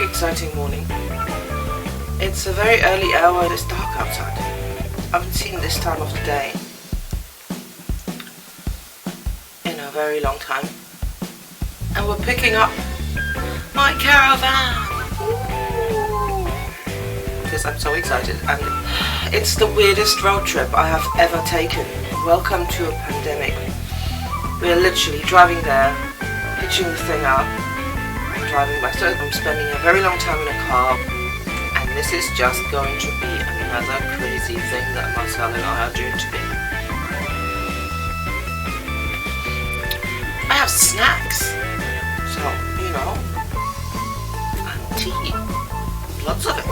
very exciting morning. It's a very early hour and it's dark outside. I haven't seen this time of the day in a very long time. And we're picking up my caravan! Because I'm so excited, and it's the weirdest road trip I have ever taken. Welcome to a pandemic. We're literally driving there, hitching the thing up, and driving back. So I'm spending a very long time in a car, and this is just going to be another crazy thing that Marcel and I are doing together. I have snacks, so, you know, and tea, lots of it.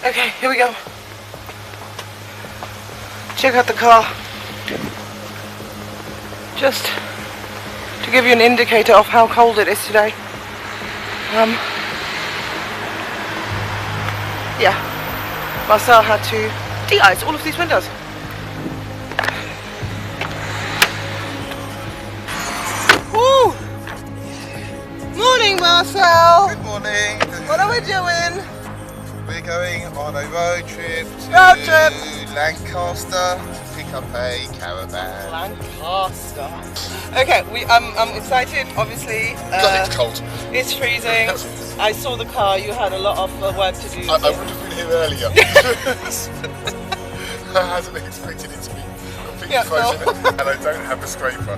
Okay, here we go. Check out the car. Just to give you an indicator of how cold it is today. Yeah, Marcel had to de-ice all of these windows. Woo! Morning, Marcel. Good morning. What are we doing? We're going on a road trip to Lancaster to pick up a caravan. Lancaster. Okay, I'm excited. Obviously, God, it's cold. It's freezing. I saw the car. You had a lot of work to do. I would have been here earlier. I hasn't expected it to be completely frozen, and I don't have a scraper.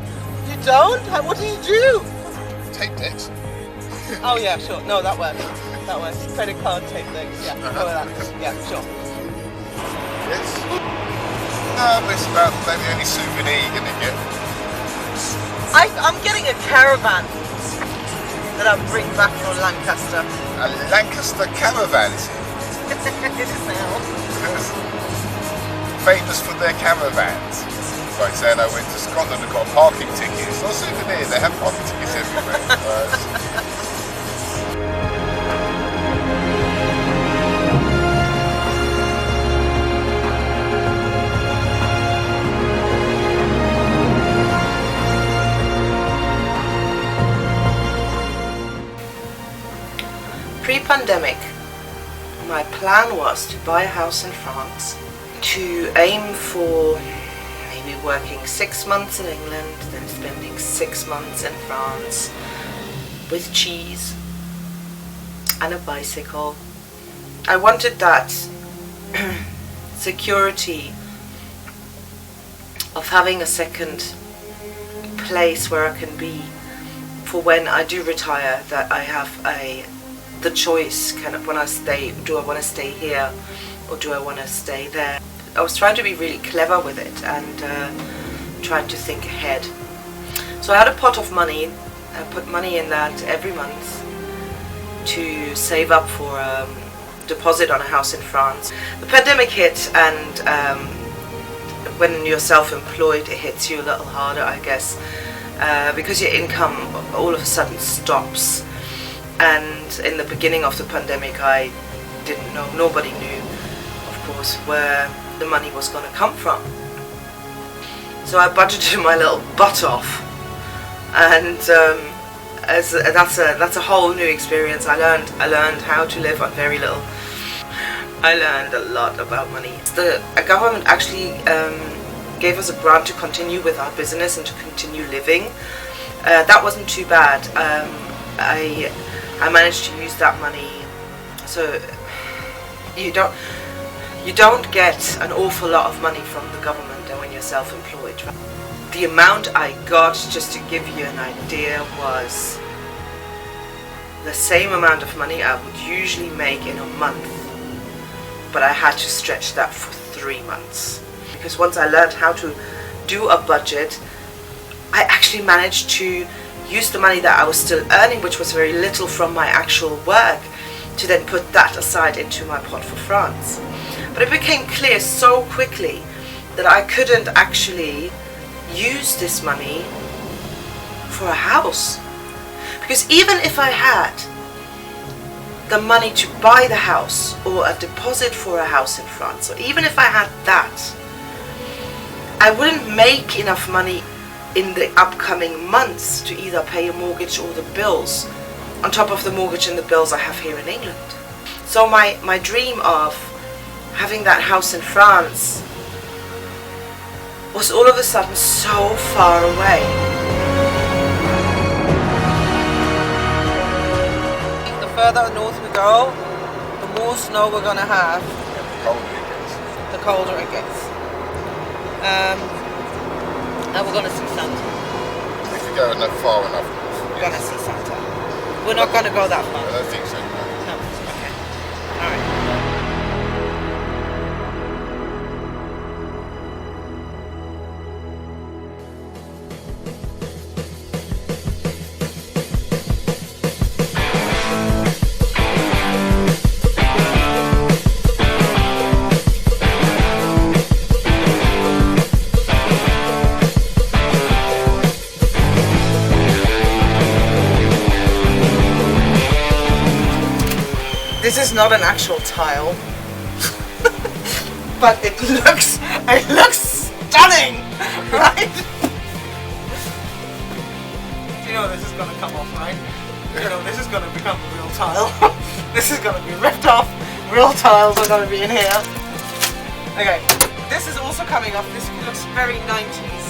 You don't? What do you do? Tape decks. Oh yeah, sure. No, that works. That works. Credit card, tape things. Yeah, go with that. Yeah, sure. Yes. It's about maybe the only souvenir you're gonna get. I'm getting a caravan that I'll bring back from Lancaster. A Lancaster caravan. It is now. Famous for their caravans. Like saying I went to Scotland and got a parking ticket. It's not a souvenir, they have parking tickets everywhere. Pre-pandemic, my plan was to buy a house in France, to aim for maybe working 6 months in England, then spending 6 months in France with cheese and a bicycle. I wanted that security of having a second place where I can be for when I do retire, that I have the choice kind of when I stay. Do I want to stay here or do I want to stay there? I was trying to be really clever with it and trying to think ahead. So I had a pot of money. I put money in that every month to save up for a deposit on a house in France. The pandemic hit, and when you're self-employed it hits you a little harder, I guess, because your income all of a sudden stops. And in the beginning of the pandemic I didn't know, nobody knew of course where the money was going to come from. So I budgeted my little butt off, and that's a whole new experience. I learned how to live on very little. I learned a lot about money. The government actually gave us a grant to continue with our business and to continue living. That wasn't too bad. I managed to use that money, so you don't get an awful lot of money from the government when you're self-employed. The amount I got, just to give you an idea, was the same amount of money I would usually make in a month, but I had to stretch that for 3 months. Because once I learned how to do a budget, I actually managed to use the money that I was still earning, which was very little from my actual work, to then put that aside into my pot for France. But it became clear so quickly that I couldn't actually use this money for a house. Because even if I had the money to buy the house or a deposit for a house in France, or even if I had that, I wouldn't make enough money in the upcoming months to either pay a mortgage or the bills, on top of the mortgage and the bills I have here in England. So my dream of having that house in France was all of a sudden so far away. The further north we go, the more snow we're gonna have. The colder it gets. And we're gonna see Santa. If you go enough far enough north. We're gonna see Santa. We're not gonna go that far. I don't think so. No. Okay. All right. This is not an actual tile, but it looks stunning, right? You know this is gonna come off, right? You know this is gonna become a real tile. This is gonna be ripped off. Real tiles are gonna be in here. Okay, this is also coming off. This looks very 90s.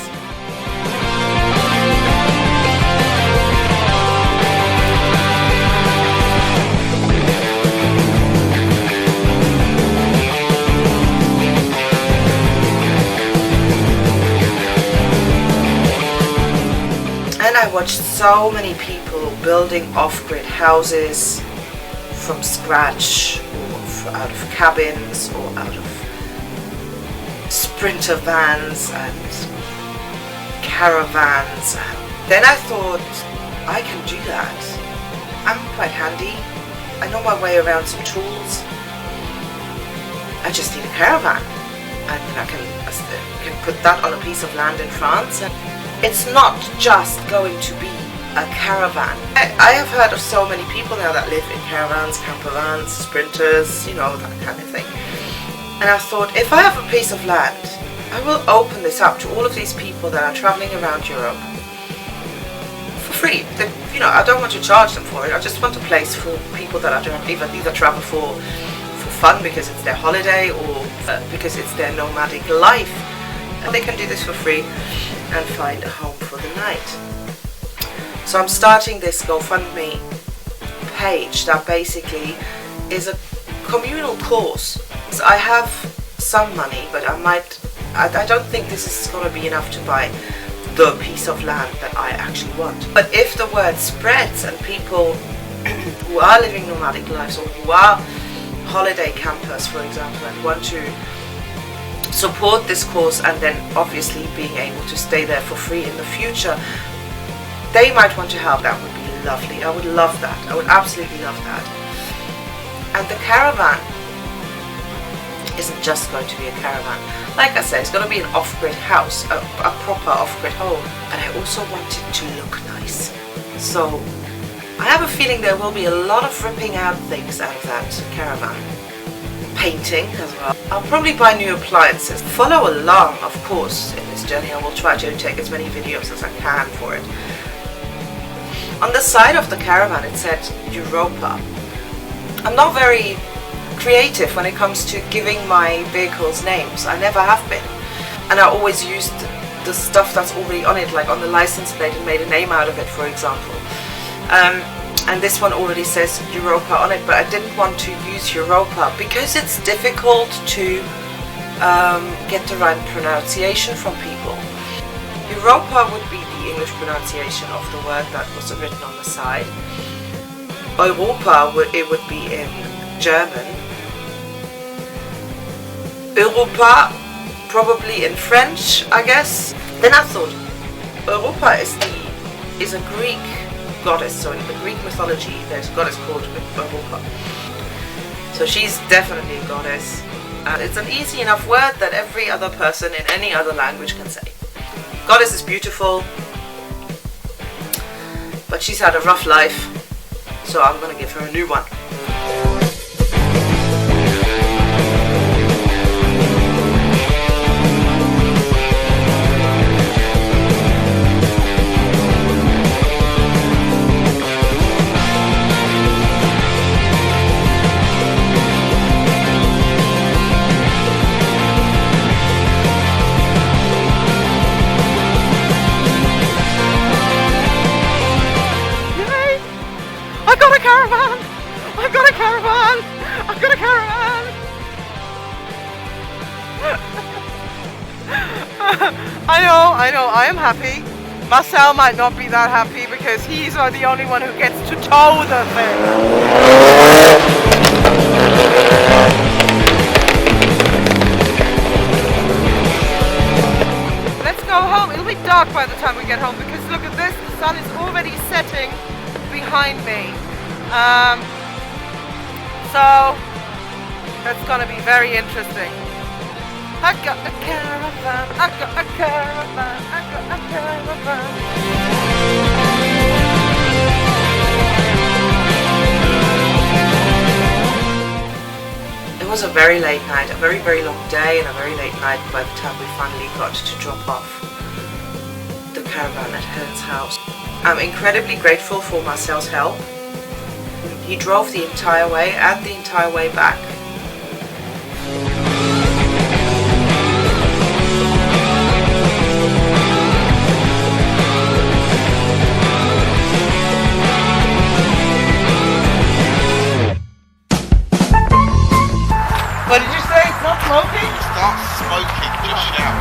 And I watched so many people building off-grid houses from scratch, or out of cabins, or out of sprinter vans and caravans. And then I thought, I can do that. I'm quite handy. I know my way around some tools. I just need a caravan, and I can put that on a piece of land in France. And it's not just going to be a caravan. I have heard of so many people now that live in caravans, camper vans, sprinters, you know, that kind of thing. And I thought, if I have a piece of land, I will open this up to all of these people that are traveling around Europe for free. You know, I don't want to charge them for it. I just want a place for people that are either travel for fun because it's their holiday, or because it's their nomadic life. And they can do this for free and find a home for the night. So I'm starting this GoFundMe page that basically is a communal cause. So I have some money, but I don't think this is going to be enough to buy the piece of land that I actually want. But if the word spreads and people who are living nomadic lives, or who are holiday campers, for example, and want to support this cause, and then obviously being able to stay there for free in the future, they might want to help, that would be lovely. I would love that. I would absolutely love that. And the caravan isn't just going to be a caravan. Like I said, it's going to be an off-grid house, a proper off-grid home. And I also want it to look nice. So I have a feeling there will be a lot of ripping out things out of that caravan. Painting as well. I'll probably buy new appliances. Follow along, of course, in this journey. I will try to take as many videos as I can for it. On the side of the caravan it said Europa. I'm not very creative when it comes to giving my vehicles names. I never have been. And I always used the stuff that's already on it, like on the license plate, and made a name out of it, for example. And this one already says Europa on it, but I didn't want to use Europa because it's difficult to get the right pronunciation from people. Europa would be the English pronunciation of the word that was written on the side. Europa, it would be in German. Europa, probably in French, I guess. Then I thought, Europa is a Greek goddess. So in the Greek mythology, there's a goddess called Europa. So she's definitely a goddess. And it's an easy enough word that every other person in any other language can say. Goddess is beautiful, but she's had a rough life, so I'm gonna give her a new one. I've got a caravan! I've got a caravan! I've got a caravan! I know, I am happy. Marcel might not be that happy because he's the only one who gets to tow the thing. Let's go home. It'll be dark by the time we get home because look at this, the sun is already setting behind me. So that's gonna be very interesting. I got a caravan, I got a caravan, I got a caravan. It was a very late night, a very, very long day and a very late night by the time we finally got to drop off the caravan at Helen's house. I'm incredibly grateful for Marcel's help. He drove the entire way and the entire way back. What did you say? It's not smoking? Start smoking, put a shout.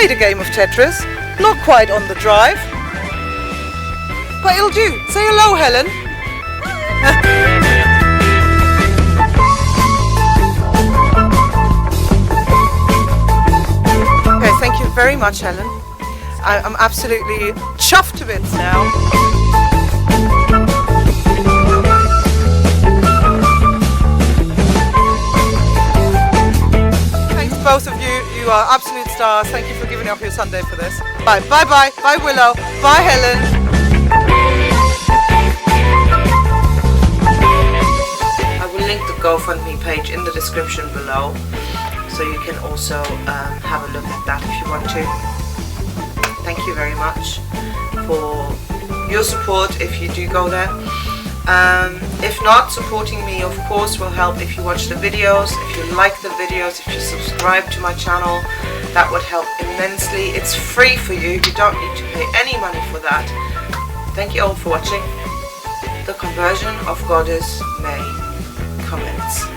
A game of Tetris, not quite on the drive, but it'll do. Say hello, Helen. Okay, thank you very much, Helen. I'm absolutely chuffed to bits now. Both of you, you are absolute stars. Thank you for giving up your Sunday for this. Bye, bye, bye, bye, Willow. Bye, Helen. I will link the GoFundMe page in the description below, so you can also have a look at that if you want to. Thank you very much for your support if you do go there. If not, supporting me of course will help if you watch the videos, if you like the videos, if you subscribe to my channel. That would help immensely. It's free for you, you don't need to pay any money for that. Thank you all for watching. The conversion of Goddess May comments.